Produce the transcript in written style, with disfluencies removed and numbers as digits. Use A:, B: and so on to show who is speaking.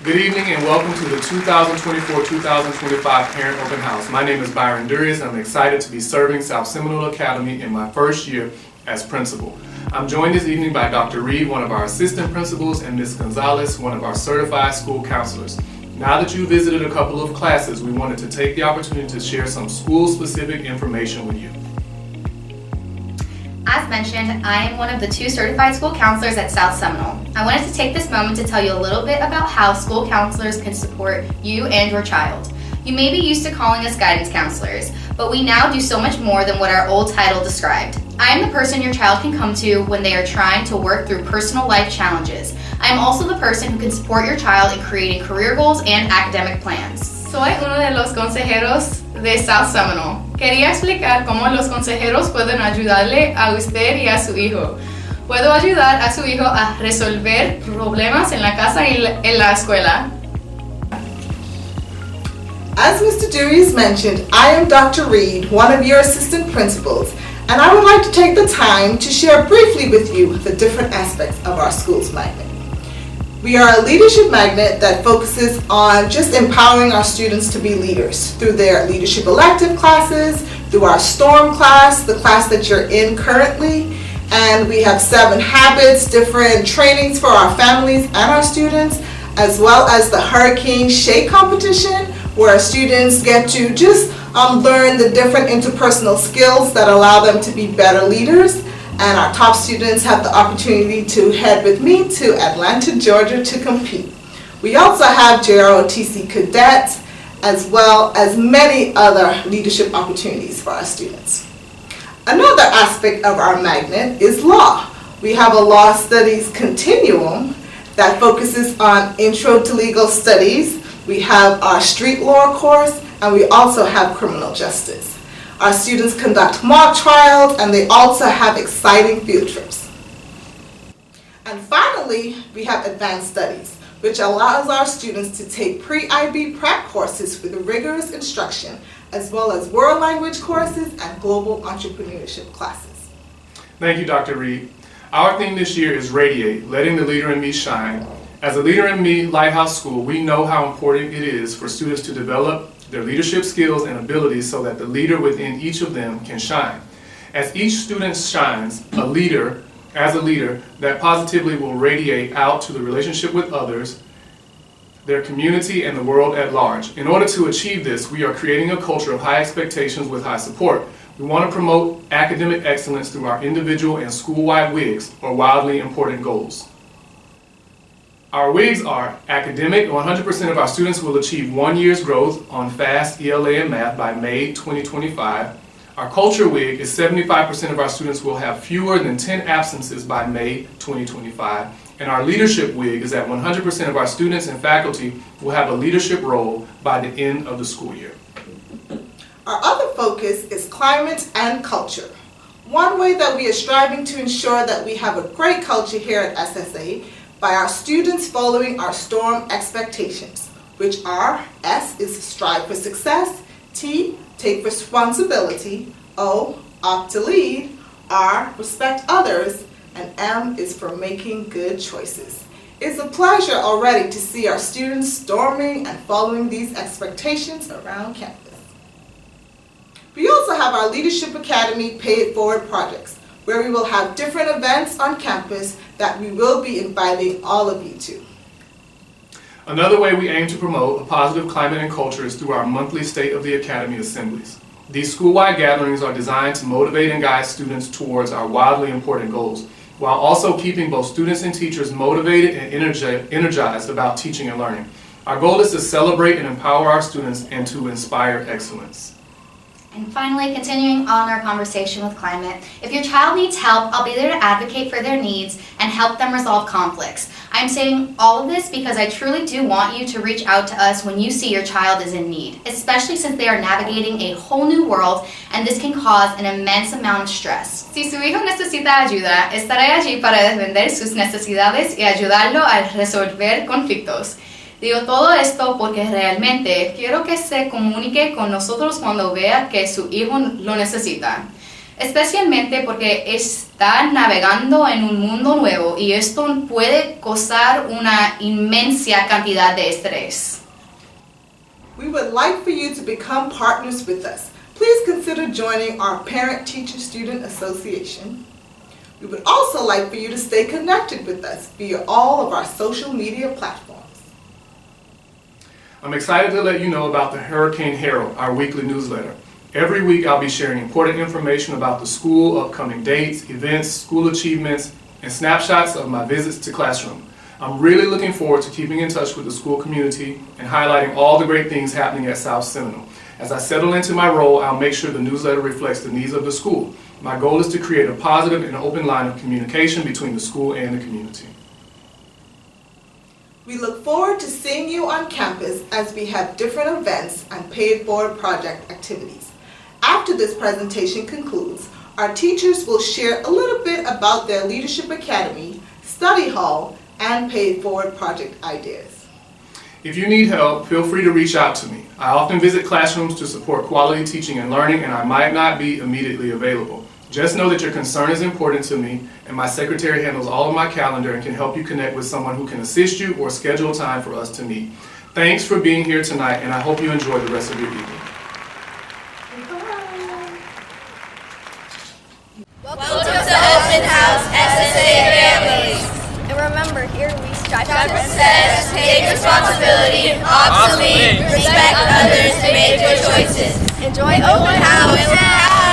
A: Good evening and welcome to the 2024-2025 Parent Open House. My name is Byron Durias and I'm excited to be serving South Seminole Academy in my first year as principal. I'm joined this evening by Dr. Reid, one of our assistant principals, and Ms. Gonzalez, one of our certified school counselors. Now that you visited a couple of classes, we wanted to take the opportunity to share some school-specific information with you.
B: As mentioned, I am one of the 2 certified school counselors at South Seminole. I wanted to take this moment to tell you a little bit about how school counselors can support you and your child. You may be used to calling us guidance counselors, but we now do so much more than what our old title described. I am the person your child can come to when they are trying to work through personal life challenges. I am also the person who can support your child in creating career goals and academic plans. Soy uno de los consejeros de South Seminole. Quería explicar cómo los consejeros pueden ayudarle a usted y a su hijo. Puedo ayudar a su hijo a resolver problemas en la casa y en la escuela.
C: As Mr. Durias mentioned, I am Dr. Reid, one of your assistant principals, and I would like to take the time to share briefly with you the different aspects of our school's magnet. We are a leadership magnet that focuses on just empowering our students to be leaders through their leadership elective classes, through our STORM class, the class that you're in currently, and we have 7 habits, different trainings for our families and our students, as well as the Hurricane Shake competition, where our students get to just learn the different interpersonal skills that allow them to be better leaders. And our top students have the opportunity to head with me to Atlanta, Georgia to compete. We also have JROTC cadets, as well as many other leadership opportunities for our students. Another aspect of our magnet is law. We have a law studies continuum that focuses on intro to legal studies. We have our street law course, and we also have criminal justice. Our students conduct mock trials, and they also have exciting field trips. And finally, we have advanced studies, which allows our students to take pre-IB prep courses with rigorous instruction, as well as world language courses and global entrepreneurship classes.
A: Thank you, Dr. Reid. Our theme this year is Radiate, Letting the Leader in Me Shine. As a Leader in Me Lighthouse School, we know how important it is for students to develop their leadership skills and abilities so that the leader within each of them can shine. As each student shines, as a leader, that positively will radiate out to the relationship with others, their community, and the world at large. In order to achieve this, we are creating a culture of high expectations with high support. We want to promote academic excellence through our individual and school-wide WIGs, or wildly important goals. Our WIGs are academic. 100% of our students will achieve 1 year's growth on FAST, ELA, and math by May 2025. Our culture WIG is 75% of our students will have fewer than 10 absences by May 2025. And our leadership WIG is that 100% of our students and faculty will have a leadership role by the end of the school year.
C: Our other focus is climate and culture. One way that we are striving to ensure that we have a great culture here at SSA by our students following our STORM expectations, which are S is strive for success, T, take responsibility, O, opt to lead, R, respect others, and M is for making good choices. It's a pleasure already to see our students storming and following these expectations around campus. We also have our Leadership Academy Pay It Forward projects, where we will have different events on campus that we will be inviting all of you to.
A: Another way we aim to promote a positive climate and culture is through our monthly State of the Academy assemblies. These school-wide gatherings are designed to motivate and guide students towards our wildly important goals, while also keeping both students and teachers motivated and energized about teaching and learning. Our goal is to celebrate and empower our students and to inspire excellence.
B: And finally, continuing on our conversation with climate, if your child needs help, I'll be there to advocate for their needs and help them resolve conflicts. I'm saying all of this because I truly do want you to reach out to us when you see your child is in need, especially since they are navigating a whole new world and this can cause an immense amount of stress. Si su hijo necesita ayuda, estaré allí para defender sus necesidades y ayudarlo a resolver conflictos. Digo todo esto porque realmente quiero que se comunique con nosotros cuando vea que su hijo lo necesita. Especialmente porque Están navegando en un mundo nuevo y esto puede causar una inmensa cantidad de estrés.
C: We would like for you to become partners with us. Please consider joining our Parent-Teacher-Student Association. We would also like for you to stay connected with us via all of our social media platforms.
A: I'm excited to let you know about the Hurricane Herald, our weekly newsletter. Every week I'll be sharing important information about the school, upcoming dates, events, school achievements, and snapshots of my visits to classroom. I'm really looking forward to keeping in touch with the school community and highlighting all the great things happening at South Seminole. As I settle into my role, I'll make sure the newsletter reflects the needs of the school. My goal is to create a positive and open line of communication between the school and the community.
C: We look forward to seeing you on campus as we have different events and paid-forward project activities. After this presentation concludes, our teachers will share a little bit about their Leadership Academy, study hall, and paid-forward project ideas.
A: If you need help, feel free to reach out to me. I often visit classrooms to support quality teaching and learning, and I might not be immediately available. Just know that your concern is important to me, and my secretary handles all of my calendar and can help you connect with someone who can assist you or schedule time for us to meet. Thanks for being here tonight, and I hope you enjoy the rest of your evening.
D: Welcome to the Open House SSN families.
E: And remember, here we strive
D: Strive for success, take responsibility, obsolete, respect others, and make good choices.
E: Enjoy
D: Open House.